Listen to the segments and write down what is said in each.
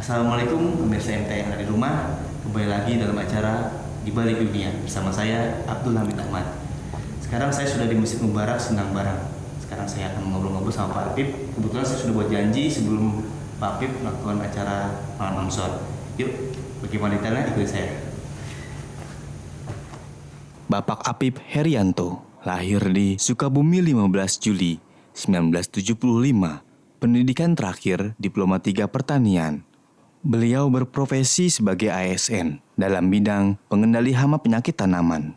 Assalamualaikum pemirsa MT yang ada di rumah. Kembali lagi dalam acara Di Balik Dunia bersama saya Abdul Hamid Ahmad. Sekarang saya sudah di Masjid Mubarak Sendang Barang. Sekarang saya akan ngobrol-ngobrol sama Pak Apip. Kebetulan saya sudah buat janji sebelum Pak Apip melakukan acara malam Amsor. Yuk, bagaimana detailnya ikuti saya. Bapak Apip Herianto lahir di Sukabumi 15 Juli 1975. Pendidikan terakhir Diploma 3 Pertanian. Beliau berprofesi sebagai ASN dalam bidang pengendali hama penyakit tanaman.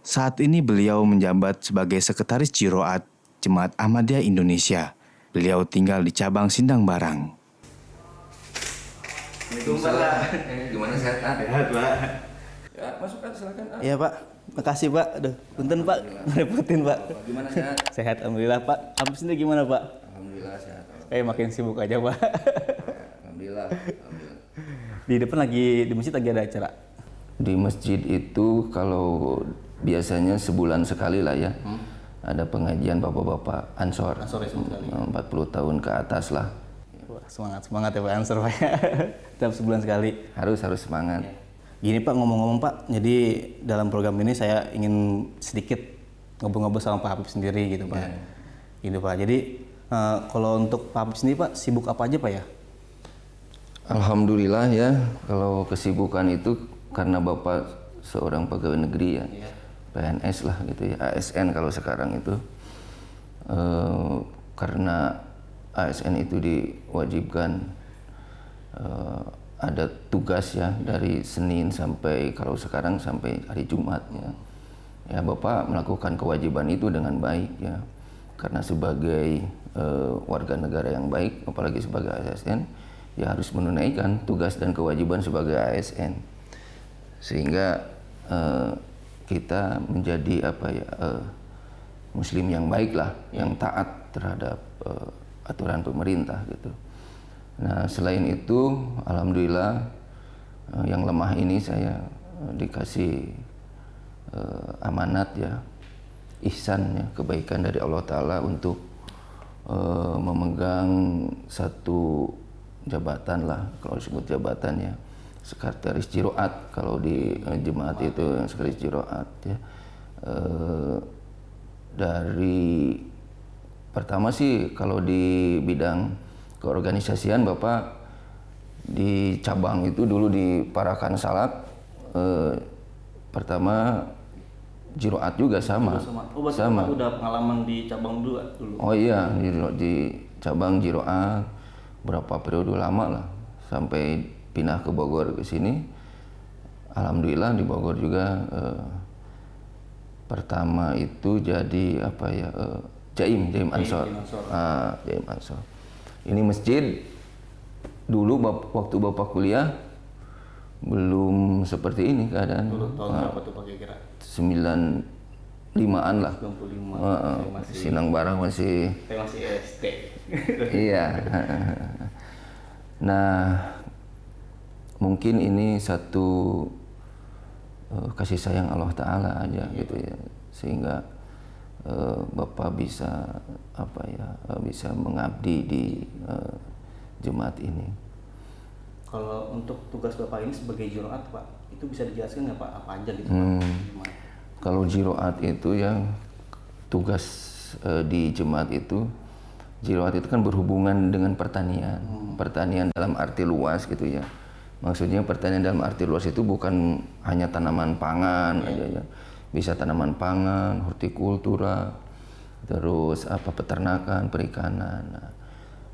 Saat ini beliau menjabat sebagai Sekretaris Jiroat Jemaat Ahmadiyah Indonesia. Beliau tinggal di cabang Sindang Barang. Gimana sehat? Sehat, Pak. Ya, masukkan silakan. Iya, Pak. Makasih, Pak. Aduh, punten, Pak. Repotin, Pak. Gimana sehat? Sehat, alhamdulillah, Pak. Apip sendiri gimana, Pak? Alhamdulillah sehat. Saya makin sibuk aja, Pak. Alhamdulillah. Di depan lagi di masjid lagi ada acara. Di masjid itu kalau biasanya sebulan sekali lah ya. Ada pengajian bapak-bapak Ansor. Ansor ya, sekali. 40 tahun ke atas lah. Wah, semangat ya Pak Ansor, Pak. Tiap sebulan sekali. Harus semangat. Gini Pak, ngomong-ngomong Pak, jadi dalam program ini saya ingin sedikit ngobrol-ngobrol sama Pak Apip sendiri gitu Pak. Gitu Pak. Jadi kalau untuk Pak Apip sendiri Pak, sibuk apa aja Pak ya? Alhamdulillah ya, kalau kesibukan itu karena bapak seorang pegawai negeri ya, PNS lah gitu ya, ASN kalau sekarang itu. Karena ASN itu diwajibkan ada tugas ya dari Senin sampai kalau sekarang sampai hari Jumat ya. Ya bapak melakukan kewajiban itu dengan baik ya, karena sebagai warga negara yang baik, apalagi sebagai ASN, ya harus menunaikan tugas dan kewajiban sebagai ASN, sehingga kita menjadi muslim yang baik lah, yang taat terhadap aturan pemerintah gitu. Nah selain itu, alhamdulillah yang lemah ini saya dikasih amanat ya, ihsan ya, kebaikan dari Allah Ta'ala untuk memegang satu jabatan lah, kalau disebut jabatan ya, Sekretaris Jiroat kalau di jemaat itu, Sekretaris Jiroat ya. Dari pertama sih kalau di bidang keorganisasian bapak di cabang itu dulu di Parakan Salak, pertama Jiroat juga sama. Oh, berarti Bapak udah pengalaman di cabang dulu? Oh iya, di cabang Jiroat berapa periode lama lah, sampai pindah ke Bogor ke sini. Alhamdulillah di Bogor juga pertama itu jadi Jaim Ansor. Jaim Ansor. Ini masjid dulu waktu bapak kuliah belum seperti ini keadaan. Dulu tahun berapa tuh Pak kira-kira? 95-an lah. 95. Sindang Barang masih. Saya masih SD. Iya. Nah, mungkin ini satu kasih sayang Allah Ta'ala aja gitu ya, sehingga bapak bisa bisa mengabdi di jemaat ini. Kalau untuk tugas Bapak ini sebagai Jiroat Pak, itu bisa dijelaskan nggak Pak apa aja gitu Pak? Kalau Jiroat itu ya tugas di jemaat itu, Jiroat itu kan berhubungan dengan pertanian. Pertanian dalam arti luas gitu ya. Maksudnya pertanian dalam arti luas itu bukan hanya tanaman pangan aja ya. Bisa tanaman pangan, hortikultura, terus peternakan, perikanan. Nah,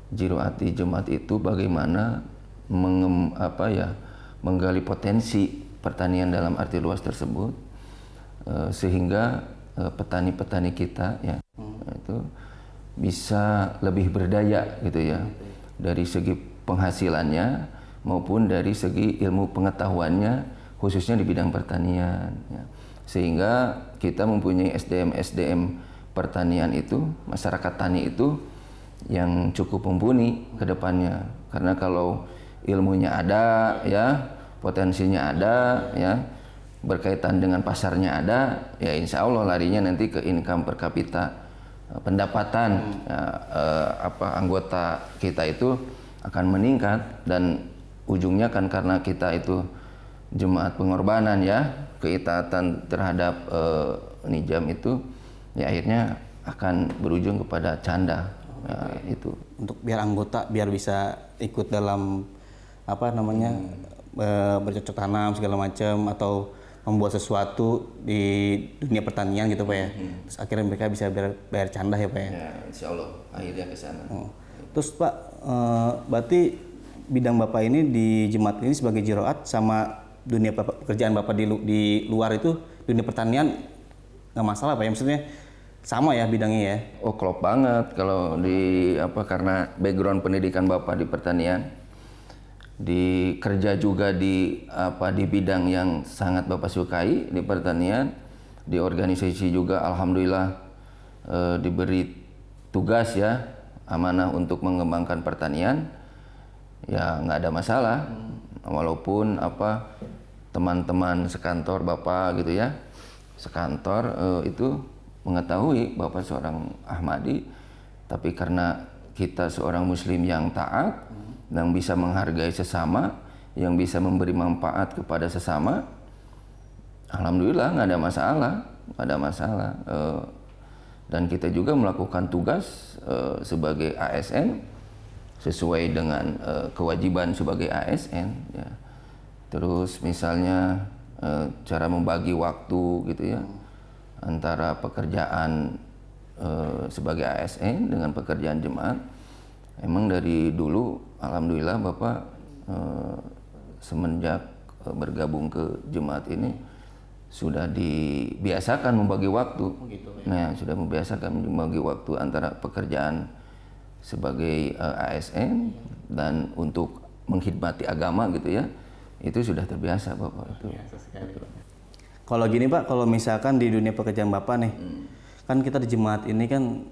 Jiroat di jemaat itu bagaimana menggali potensi pertanian dalam arti luas tersebut, sehingga petani-petani kita ya itu bisa lebih berdaya gitu ya, dari segi penghasilannya maupun dari segi ilmu pengetahuannya, khususnya di bidang pertanian ya. Sehingga kita mempunyai SDM pertanian itu, masyarakat tani itu yang cukup mumpuni ke depannya. Karena kalau ilmunya ada ya, potensinya ada ya, berkaitan dengan pasarnya ada, ya insya Allah larinya nanti ke income per kapita, pendapatan anggota kita itu akan meningkat, dan ujungnya kan karena kita itu jemaat pengorbanan ya, keitaatan terhadap nijam itu ya akhirnya akan berujung kepada canda. Ya, itu Untuk biar anggota biar bisa ikut dalam apa namanya bercocok tanam segala macam atau membuat sesuatu di dunia pertanian gitu Pak ya. Terus akhirnya mereka bisa bayar canda ya Pak ya. ya insya Allah akhirnya ke sana. Terus Pak, berarti bidang Bapak ini di jemaat ini sebagai jiroat sama dunia pekerjaan Bapak di luar itu dunia pertanian nggak masalah Pak ya, maksudnya sama ya bidangnya ya? Oh klop banget kalau di karena background pendidikan Bapak di pertanian, di kerja juga di bidang yang sangat Bapak sukai di pertanian, di organisasi juga alhamdulillah diberi tugas ya amanah untuk mengembangkan pertanian, ya nggak ada masalah. Walaupun teman-teman sekantor Bapak gitu ya, sekantor itu mengetahui Bapak seorang Ahmadi, tapi karena kita seorang Muslim yang taat, yang bisa menghargai sesama, yang bisa memberi manfaat kepada sesama, alhamdulillah nggak ada masalah, nggak ada masalah. Dan kita juga melakukan tugas sebagai ASN sesuai dengan kewajiban sebagai ASN. Ya. Terus misalnya cara membagi waktu gitu ya, antara pekerjaan sebagai ASN dengan pekerjaan jemaat. Emang dari dulu alhamdulillah Bapak semenjak bergabung ke jemaat ini sudah dibiasakan membagi waktu. Nah, sudah membiasakan membagi waktu antara pekerjaan sebagai ASN dan untuk mengkhidmati agama gitu ya. Itu sudah terbiasa Bapak itu. Kalau gini Pak, kalau misalkan di dunia pekerjaan Bapak nih, kan kita di jemaat ini kan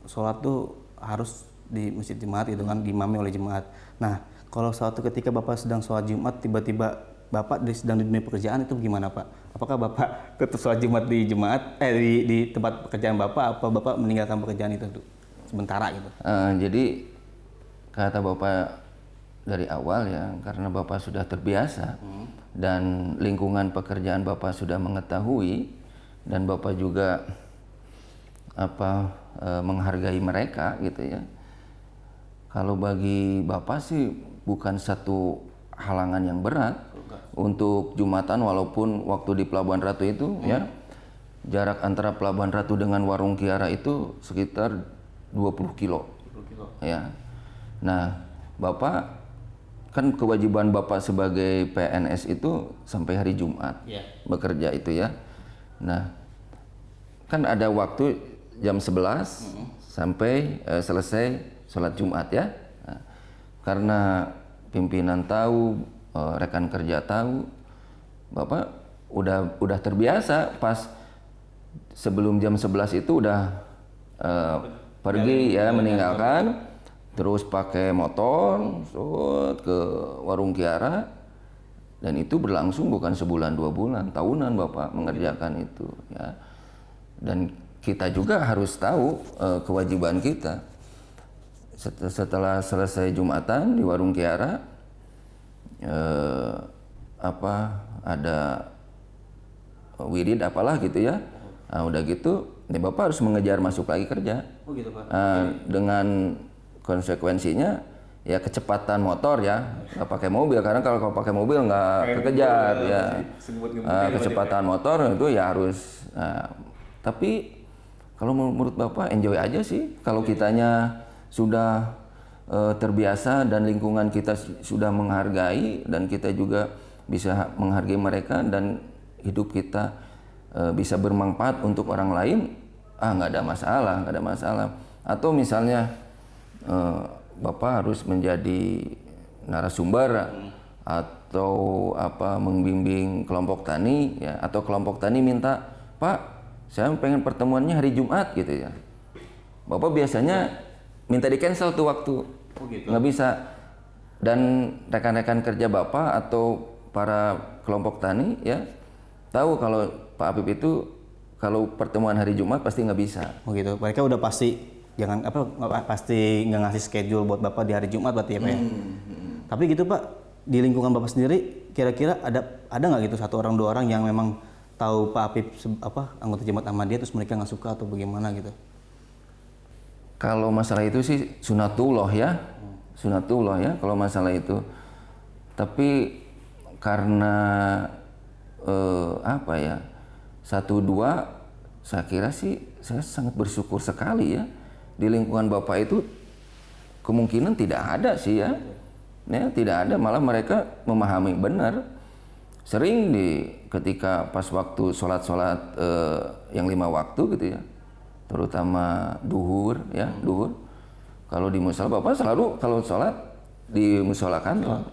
sholat tuh harus di masjid jemaat gitu kan, diimami oleh jemaat. Nah, kalau suatu ketika Bapak sedang sholat Jumat, tiba-tiba Bapak sedang di dunia pekerjaan itu gimana Pak? Apakah Bapak tetap sholat Jumat di jemaat, di tempat pekerjaan Bapak, apa Bapak meninggalkan pekerjaan itu tuh sementara gitu? Jadi kata Bapak dari awal ya, karena Bapak sudah terbiasa dan lingkungan pekerjaan Bapak sudah mengetahui dan Bapak juga menghargai mereka gitu ya. Kalau bagi Bapak sih bukan satu halangan yang berat untuk Jumatan, walaupun waktu di Pelabuhan Ratu itu ya jarak antara Pelabuhan Ratu dengan Warung Kiara itu sekitar 20 kilo. Ya. Nah, Bapak kan kewajiban Bapak sebagai PNS itu sampai hari Jumat bekerja itu ya. Nah, kan ada waktu jam 11 sampai selesai sholat Jumat ya. Nah, karena pimpinan tahu, rekan kerja tahu, Bapak udah terbiasa pas sebelum jam 11 itu udah pergi ya, meninggalkan. Terus pakai motor ke Warung Kiara, dan itu berlangsung bukan sebulan 2 bulan, tahunan Bapak mengerjakan itu ya. Dan kita juga harus tahu kewajiban kita. Setelah selesai Jumatan di Warung Kiara, ada wirid apalah gitu ya. Nah, udah gitu, nih Bapak harus mengejar masuk lagi kerja. Oh gitu Pak. Dengan konsekuensinya ya kecepatan motor ya, nggak pakai mobil, karena kalau pakai mobil nggak kekejar ya. Kecepatan motor itu ya harus. Tapi kalau menurut Bapak enjoy aja sih, kalau kitanya sudah terbiasa dan lingkungan kita sudah menghargai dan kita juga bisa menghargai mereka dan hidup kita bisa bermanfaat untuk orang lain, nggak ada masalah. Atau misalnya Bapak harus menjadi narasumber atau membimbing kelompok tani ya, atau kelompok tani minta, Pak, saya pengen pertemuannya hari Jumat gitu ya. Bapak biasanya minta di cancel tuh waktu, nggak bisa. Dan rekan-rekan kerja Bapak atau para kelompok tani ya tahu kalau Pak Apip itu kalau pertemuan hari Jumat pasti nggak bisa. Oh gitu. Mereka udah pasti pasti nggak ngasih schedule buat Bapak di hari Jumat berarti ya Pak ya. Tapi gitu Pak, di lingkungan Bapak sendiri kira-kira ada nggak gitu satu orang dua orang yang memang tahu Pak Apip anggota Jemaat Ahmadiyah terus mereka nggak suka atau bagaimana gitu? Kalau masalah itu sih sunatullah ya, sunatullah ya kalau masalah itu. Tapi karena apa ya, satu dua, saya kira sih saya sangat bersyukur sekali ya di lingkungan Bapak itu kemungkinan tidak ada sih ya, tidak ada, malah mereka memahami benar. Sering ketika pas waktu sholat yang 5 waktu gitu ya, terutama duhur ya, duhur. Kalau di musola Bapak selalu kalau sholat di musola kantor.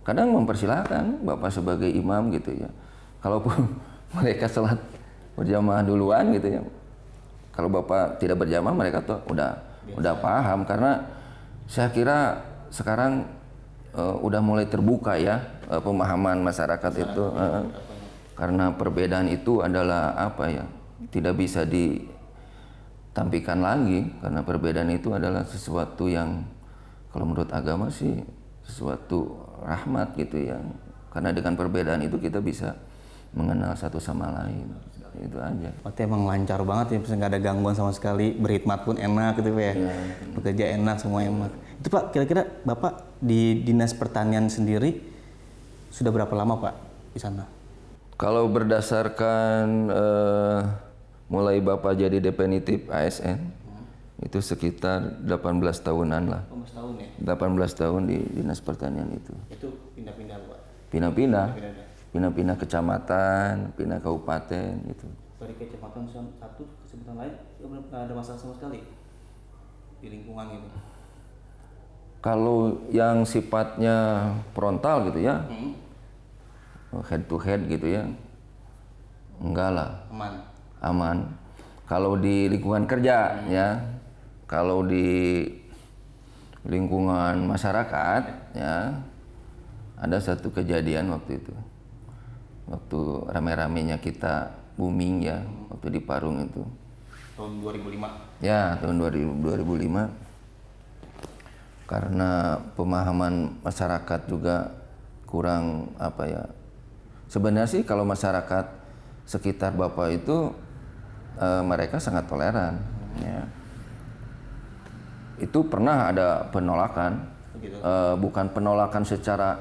Kadang mempersilahkan Bapak sebagai imam gitu ya. Kalaupun mereka sholat berjamaah duluan gitu ya. Kalau Bapak tidak berjamaah mereka tuh udah paham, karena saya kira sekarang udah mulai terbuka ya pemahaman masyarakat itu. Karena perbedaan itu adalah apa ya, tidak bisa ditampilkan lagi, karena perbedaan itu adalah sesuatu yang kalau menurut agama sih sesuatu rahmat gitu ya, karena dengan perbedaan itu kita bisa mengenal satu sama lain, itu aja. Berarti emang lancar banget ya, nggak ada gangguan sama sekali, berkhidmat pun enak gitu Pak ya, bekerja enak, semua enak. Itu Pak, kira-kira Bapak di Dinas Pertanian sendiri sudah berapa lama Pak di sana? Kalau berdasarkan mulai Bapak jadi definitif ASN, itu sekitar 18 tahunan lah. 18 tahun ya? 18 tahun di Dinas Pertanian itu. Itu pindah-pindah Pak? Pindah-pindah kecamatan, pindah kabupaten gitu. Dari kecamatan satu ke kecamatan lain, nggak ada masalah sama sekali di lingkungan itu? Kalau yang sifatnya frontal gitu ya, head to head gitu ya, enggak lah. Aman. Kalau di lingkungan kerja ya, kalau di lingkungan masyarakat ya, ada satu kejadian waktu itu, waktu rame-ramenya kita booming ya, waktu di Parung itu. Tahun 2005? Ya, tahun 2005. Karena pemahaman masyarakat juga kurang apa ya. Sebenarnya sih kalau masyarakat sekitar Bapak itu mereka sangat toleran ya. Itu pernah ada penolakan, bukan penolakan secara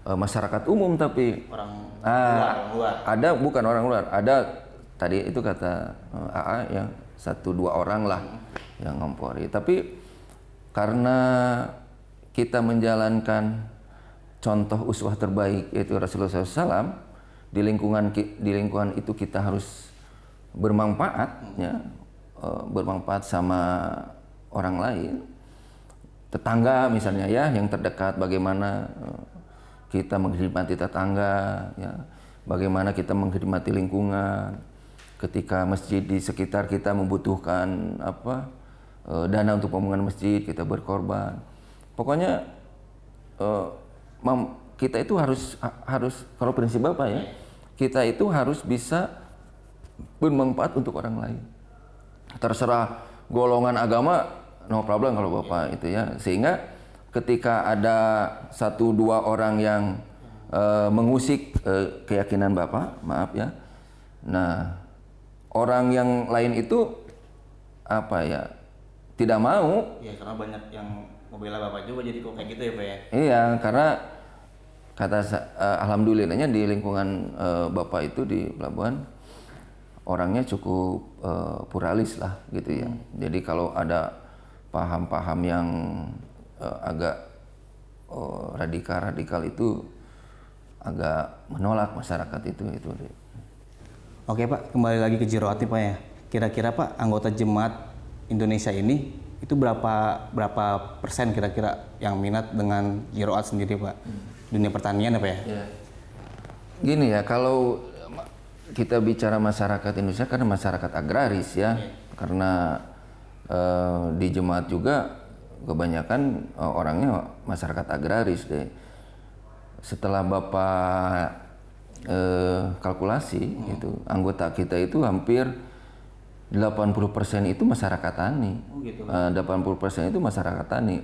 masyarakat umum, tapi orang luar. Ada bukan orang luar, ada tadi itu kata AA ya, 1-2 orang lah yang ngompori. Tapi karena kita menjalankan contoh uswah terbaik yaitu Rasulullah SAW, di lingkungan itu kita harus bermanfaat ya, bermanfaat sama orang lain, tetangga misalnya ya, yang terdekat, bagaimana kita mengkhidmati tetangga ya, bagaimana kita mengkhidmati lingkungan. Ketika masjid di sekitar kita membutuhkan dana untuk pembangunan masjid, kita berkorban. Pokoknya kita itu harus kalau prinsip Bapak ya, kita itu harus bisa bermanfaat untuk orang lain. Terserah golongan agama, no problem kalau Bapak itu ya. Sehingga ketika ada 1-2 orang yang mengusik keyakinan Bapak, maaf ya. Nah, orang yang lain itu tidak mau. Ya, karena banyak yang membela Bapak juga, jadi kok kayak gitu ya Pak ya? Iya, karena alhamdulillahnya di lingkungan Bapak itu di pelabuhan orangnya cukup pluralis lah gitu ya. Jadi kalau ada paham-paham yang agak radikal itu agak menolak masyarakat itu deh. Oke Pak, kembali lagi ke Jiroati Pak ya. Kira-kira Pak, anggota jemaat Indonesia ini itu berapa persen kira-kira yang minat dengan Jiroat sendiri Pak? Dunia pertanian apa ya? Gini ya, kalau kita bicara masyarakat Indonesia karena masyarakat agraris ya, karena di jemaat juga kebanyakan orangnya masyarakat agraris deh. Setelah Bapak kalkulasi itu anggota kita itu hampir 80% itu masyarakat tani. 80% itu masyarakat tani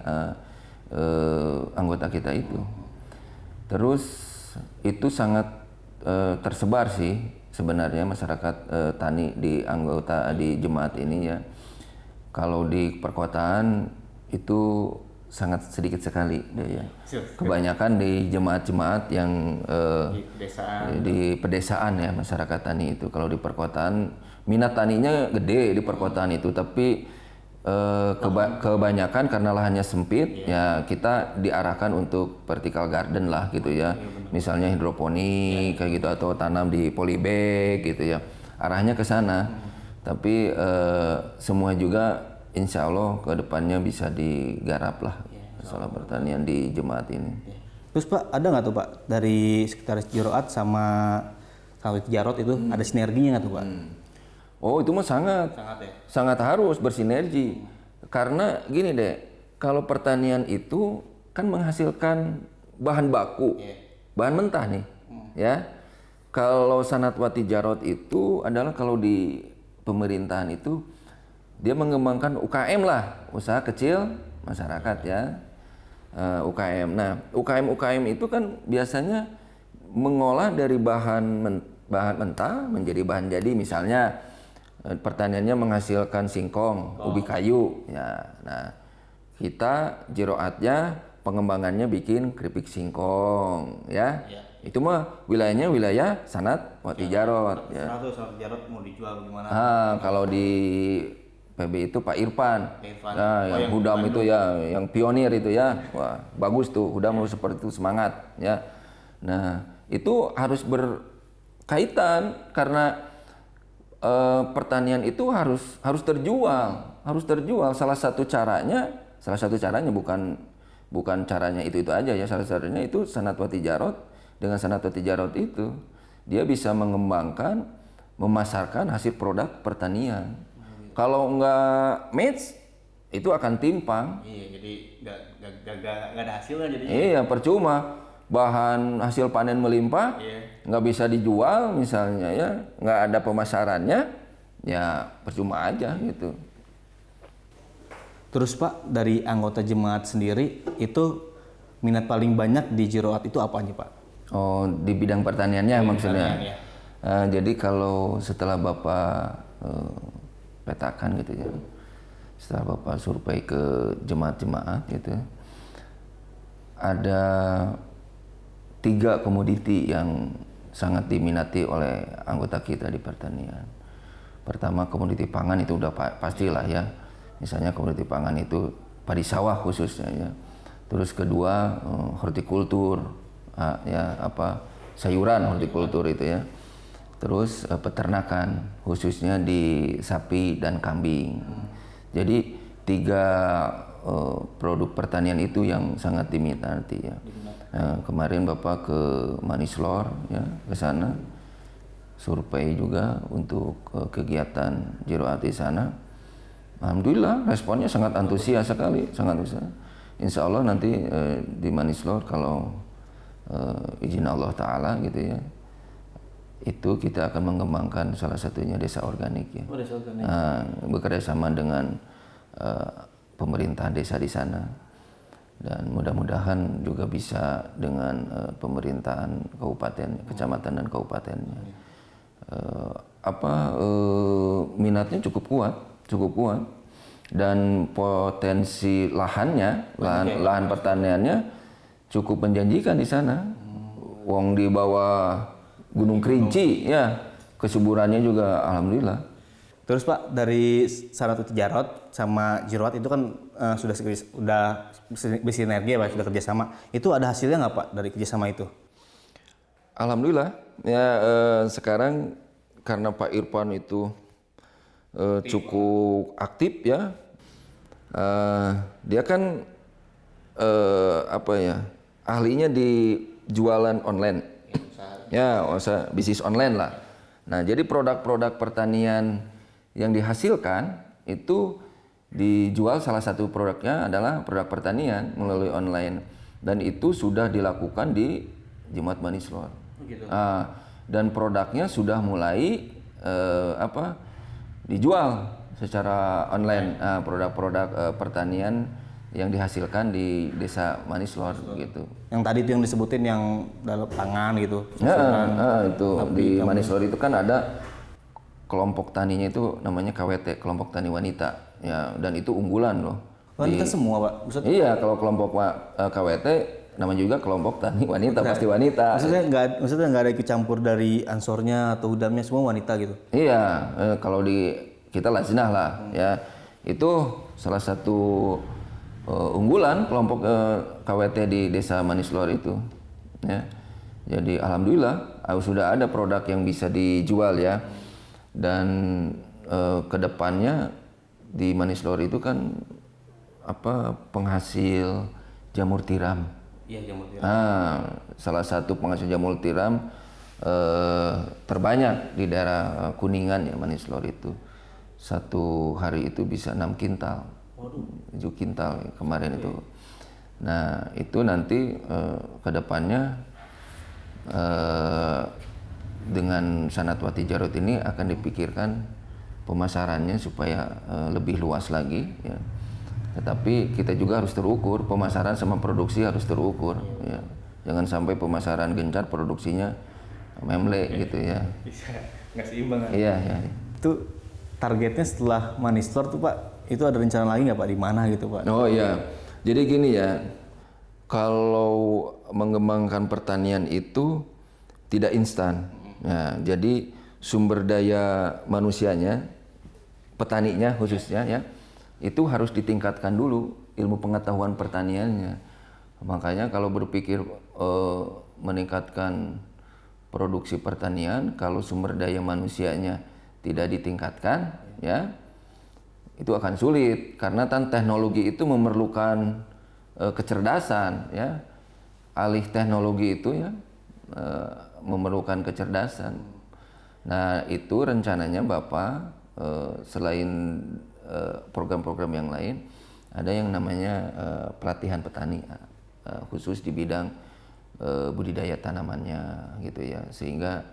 anggota kita itu. Terus itu sangat tersebar sih sebenarnya masyarakat tani di anggota di jemaat ini ya. Kalau di perkotaan itu sangat sedikit sekali deh ya. Kebanyakan di jemaat-jemaat yang di pedesaan ya masyarakat tani itu. Kalau di perkotaan minat taninya gede di perkotaan itu, tapi kebanyakan karena lahannya sempit ya kita diarahkan untuk vertical garden lah gitu ya. Misalnya hidroponik kayak gitu atau tanam di polybag gitu ya. Arahnya ke sana. Tapi semua juga insya Allah ke depannya bisa digarap lah masalah pertanian di jemaat ini. Terus Pak, ada nggak tuh Pak dari sekretaris Jiroat sama Sawit Jarot itu ada sinerginya nggak tuh Pak? Oh itu mah sangat sangat harus bersinergi. Karena gini deh, kalau pertanian itu kan menghasilkan bahan baku, bahan mentah nih, ya. Kalau Sanatwati Jarot itu adalah kalau di pemerintahan itu dia mengembangkan UKM lah, usaha kecil masyarakat ya, UKM. Nah UKM itu kan biasanya mengolah dari bahan mentah menjadi bahan jadi, misalnya pertaniannya menghasilkan singkong, ubi kayu, ya. Nah, kita Jiroatnya pengembangannya bikin keripik singkong, ya. Itu mah wilayahnya wilayah Sanatwati Jarot. Ya. Sanat Jarot mau dijual gimana? Kalau di PB itu Pak Irfan. Nah, yang Hudam itu ya, yang pionir itu ya. Wah, bagus tuh. Hudam seperti itu semangat, ya. Nah, itu harus berkaitan karena pertanian itu harus terjual. Salah satu caranya bukan caranya itu aja ya. Salah satunya itu Sanatwati Jarot. Dengan Sanatwati Jarot itu dia bisa mengembangkan, memasarkan hasil produk pertanian. Kalau nggak match itu akan timpang. Iya, jadi nggak ada hasilnya jadinya. Iya, percuma. Bahan hasil panen melimpah, nggak bisa dijual misalnya ya, nggak ada pemasarannya, ya percuma aja gitu. Terus Pak, dari anggota jemaat sendiri itu minat paling banyak di Jiroat itu apa aja Pak? Oh, di bidang pertaniannya maksudnya. Jadi kalau setelah Bapak petakan gitu ya, setelah Bapak survei ke jemaat-jemaat gitu, ada 3 komoditi yang sangat diminati oleh anggota kita di pertanian. Pertama, komoditi pangan itu udah pastilah ya. Misalnya komoditi pangan itu padi sawah khususnya ya. Terus kedua, hortikultur, sayuran hortikultur itu ya. Terus peternakan khususnya di sapi dan kambing. Jadi 3 produk pertanian itu yang sangat diminati ya. Kemarin Bapak ke Manislor ya, ke sana survei juga untuk kegiatan Jiroat di sana. Alhamdulillah responnya sangat antusias sekali, sangat besar. Insya Allah nanti di Manislor kalau izin Allah Ta'ala gitu ya, itu kita akan mengembangkan salah satunya desa organik ya. Desa organik. Bekerja sama dengan pemerintahan desa di sana. Dan mudah-mudahan juga bisa dengan pemerintahan kabupaten, kecamatan dan kabupatennya. Minatnya cukup kuat dan potensi lahannya, lahan pertaniannya cukup menjanjikan di sana. Wong di bawah Gunung Kerinci ya, kesuburannya juga alhamdulillah. Terus Pak, dari Sanatwati Jarot sama Jiroat itu kan sudah bersinergi ya Pak, sudah kerjasama. Itu ada hasilnya nggak Pak dari kerjasama itu? Alhamdulillah ya, sekarang karena Pak Irfan itu cukup aktif ya, dia kan ahlinya di jualan online ya, usaha bisnis online lah. Nah jadi produk-produk pertanian yang dihasilkan itu dijual, salah satu produknya adalah produk pertanian melalui online, dan itu sudah dilakukan di Jemaat Manislor. Dan produknya sudah mulai dijual secara online, produk-produk pertanian yang dihasilkan di Desa Manislor gitu. Yang tadi itu yang disebutin yang dalam tangan gitu. Itu di Manislor itu kan ada kelompok taninya itu namanya KWT, kelompok tani wanita ya, dan itu unggulan loh. Wanita semua, Pak? Maksudnya, Iya, kalau kelompok KWT namanya juga kelompok tani wanita, pasti wanita. maksudnya nggak ada ikut campur dari ansornya atau hudamnya, semua wanita gitu. Iya, kalau di kita Lajnah lah ya. Itu salah satu unggulan kelompok KWT di Desa Manislor itu ya. Jadi alhamdulillah sudah ada produk yang bisa dijual ya. Dan kedepannya di Manislor itu kan penghasil jamur tiram. Iya, jamur tiram. Salah satu penghasil jamur tiram terbanyak di daerah Kuningan ya, Manislor itu. Satu hari itu bisa 6 kintal. 7 kintal kemarin itu. Nah, itu nanti kedepannya dengan Sanatwati Jarot ini akan dipikirkan pemasarannya supaya lebih luas lagi ya. Tetapi kita juga harus terukur, pemasaran sama produksi harus terukur ya. Jangan sampai pemasaran gencar, produksinya memle gitu ya. Bisa nggak seimbang kan? Iya, ya. Itu targetnya setelah Manislor tuh, Pak, itu ada rencana lagi nggak, Pak, di mana gitu, Pak? Oh iya, jadi gini ya, kalau mengembangkan pertanian itu tidak instan. Nah, jadi sumber daya manusianya, petaninya khususnya ya, itu harus ditingkatkan dulu ilmu pengetahuan pertaniannya. Makanya kalau berpikir meningkatkan produksi pertanian, kalau sumber daya manusianya tidak ditingkatkan, ya itu akan sulit karena teknologi itu memerlukan kecerdasan, ya. Alih teknologi itu ya memerlukan kecerdasan. Nah, itu rencananya Bapak selain program-program yang lain, ada yang namanya pelatihan petani khusus di bidang budidaya tanamannya gitu ya, sehingga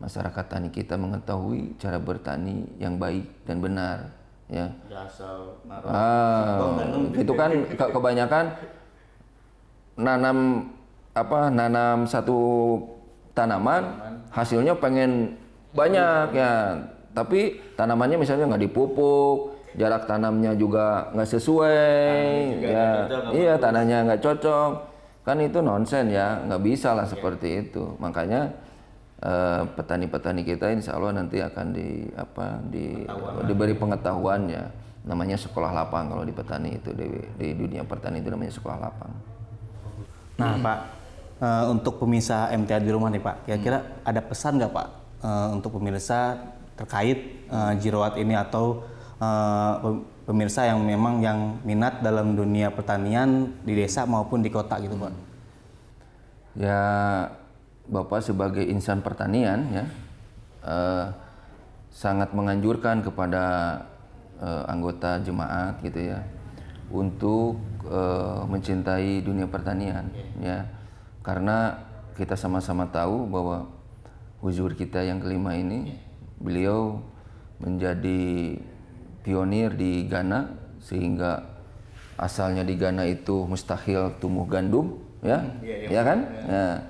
masyarakat tani kita mengetahui cara bertani yang baik dan benar ya. Itu kan kebanyakan nanam satu tanaman hasilnya pengen banyak ya, tapi tanamannya misalnya nggak dipupuk, jarak tanamnya juga nggak sesuai ya, iya tanahnya nggak cocok, kan itu nonsen ya, nggak bisa lah seperti itu. Makanya petani-petani kita insya Allah nanti akan diberi pengetahuan ya, namanya sekolah lapang. Kalau di petani itu di dunia pertanian itu namanya sekolah lapang. Nah, Pak, untuk pemirsa MTA di rumah nih, Pak, kira-kira ada pesan nggak, Pak, untuk pemirsa terkait Jiroat ini atau pemirsa yang memang yang minat dalam dunia pertanian di desa maupun di kota gitu, Pak? Ya, Bapak sebagai insan pertanian ya sangat menganjurkan kepada anggota jemaat gitu ya untuk mencintai dunia pertanian ya, karena kita sama-sama tahu bahwa huzur kita yang kelima ini beliau menjadi pionir di Ghana, sehingga asalnya di Ghana itu mustahil tumbuh gandum ya, ya kan? Ya.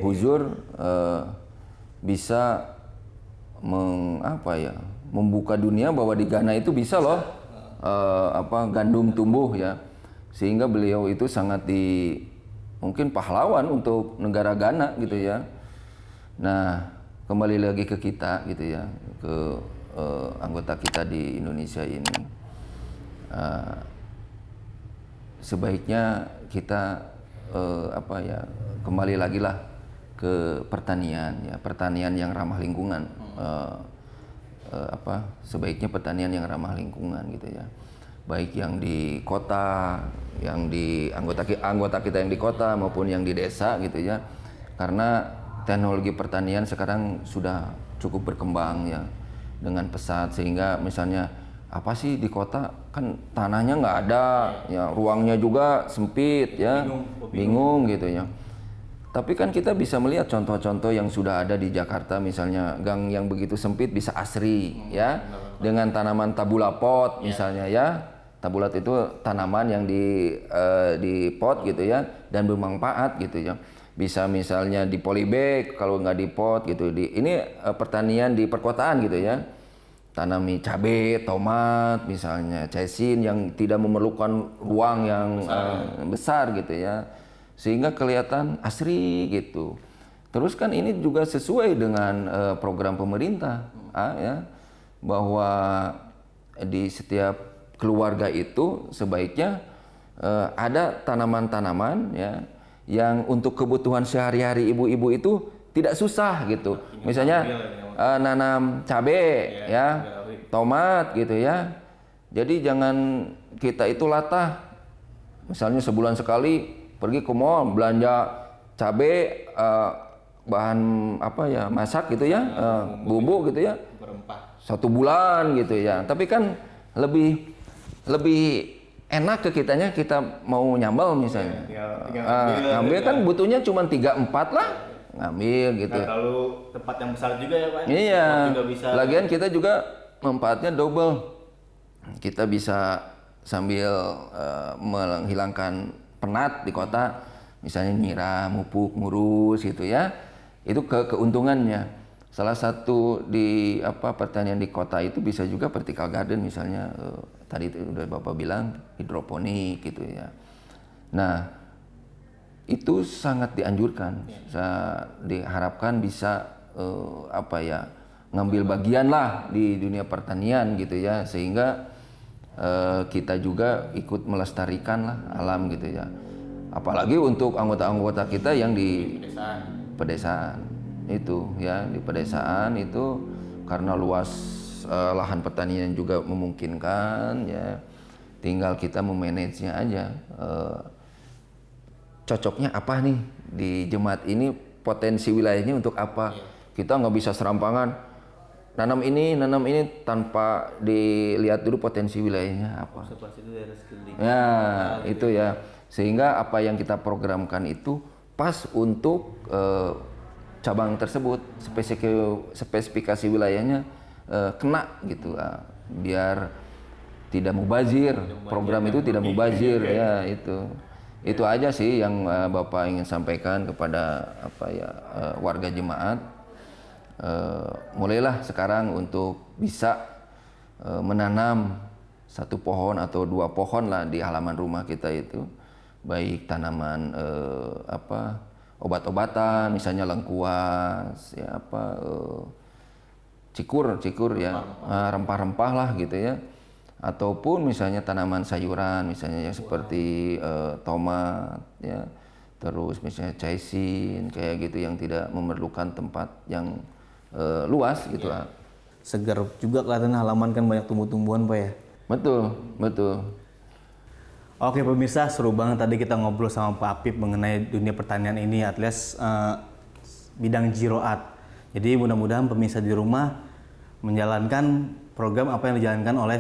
Huzur bisa membuka dunia bahwa di Ghana itu bisa loh gandum tumbuh ya, sehingga beliau itu sangat mungkin pahlawan untuk negara Ghana gitu ya. Nah, kembali lagi ke kita gitu ya, ke anggota kita di Indonesia ini, sebaiknya kita kembali lagi lah ke pertanian ya, pertanian yang ramah lingkungan. Sebaiknya pertanian yang ramah lingkungan gitu ya, baik yang di kota, yang di anggota kita yang di kota maupun yang di desa gitu ya, karena teknologi pertanian sekarang sudah cukup berkembang ya dengan pesat, sehingga misalnya apa sih di kota kan tanahnya nggak ada ya, ruangnya juga sempit ya, bingung gitu ya. Tapi kan kita bisa melihat contoh-contoh yang sudah ada di Jakarta, misalnya gang yang begitu sempit bisa asri ya, dengan tanaman tabula pot misalnya ya, Tabulat itu tanaman yang di pot gitu ya, dan bermanfaat gitu ya. Bisa misalnya di polybag kalau nggak di pot gitu. Ini pertanian di perkotaan gitu ya. Tanami cabai, tomat misalnya, caisin yang tidak memerlukan ruang yang besar gitu ya. Sehingga kelihatan asri gitu. Terus kan ini juga sesuai dengan program pemerintah ya, bahwa di setiap keluarga itu sebaiknya ada tanaman-tanaman ya yang untuk kebutuhan sehari-hari ibu-ibu itu tidak susah gitu. Misalnya nanam cabai ya, tomat gitu ya. Jadi jangan kita itu latah. Misalnya sebulan sekali pergi ke mall belanja cabai, bahan apa ya, masak gitu ya, bumbu gitu ya, 1 bulan gitu ya. Tapi kan lebih enak ke kitanya, kita mau nyambal misalnya, ngambil kan butuhnya cuma 3-4 lah, ngambil gitu. Nah, kalau tempat yang besar juga ya Pak? Iya, Juga bisa. lagian kita juga manfaatnya double. Kita bisa sambil menghilangkan penat di kota, misalnya nyiram, mupuk, ngurus gitu ya. Itu keuntungannya. Salah satu di pertanian di kota itu bisa juga vertical garden misalnya, tadi itu udah Bapak bilang hidroponik gitu ya. Nah, itu sangat dianjurkan. Diharapkan bisa ngambil bagian lah di dunia pertanian gitu ya, sehingga kita juga ikut melestarikan lah alam gitu ya. Apalagi untuk anggota-anggota kita yang di pedesaan itu ya, di pedesaan itu karena luas lahan pertanian juga memungkinkan ya, tinggal kita memanagenya aja. Cocoknya apa nih di Jemaat ini, potensi wilayahnya untuk apa? Kita nggak bisa serampangan nanam ini tanpa dilihat dulu potensi wilayahnya apa. Ya itu ya, sehingga apa yang kita programkan itu pas untuk cabang tersebut, spesifikasi wilayahnya kena gitu, biar tidak mubazir, program itu tidak mubazir ya. Itu aja sih yang Bapak ingin sampaikan kepada warga Jemaat. Mulailah sekarang untuk bisa menanam 1 pohon atau 2 pohon lah di halaman rumah kita itu, baik tanaman obat-obatan misalnya lengkuas ya, cikur ya, rempah-rempah lah gitu ya, ataupun misalnya tanaman sayuran misalnya yang seperti tomat ya, terus misalnya caisin kayak gitu yang tidak memerlukan tempat yang luas gitu lah. Segar juga kelihatan halaman kan, banyak tumbuh-tumbuhan Pak ya. Betul. Oke pemirsa, seru banget tadi kita ngobrol sama Pak Apip mengenai dunia pertanian ini, alias bidang Jiroat. Jadi mudah-mudahan pemirsa di rumah menjalankan program apa yang dijalankan oleh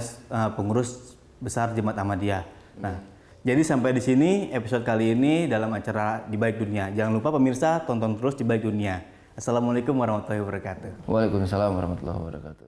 pengurus besar Jemaat Ahmadiyah. Nah, jadi sampai di sini episode kali ini dalam acara Di Balik Dunia. Jangan lupa pemirsa tonton terus Di Balik Dunia. Assalamualaikum warahmatullahi wabarakatuh. Waalaikumsalam warahmatullahi wabarakatuh.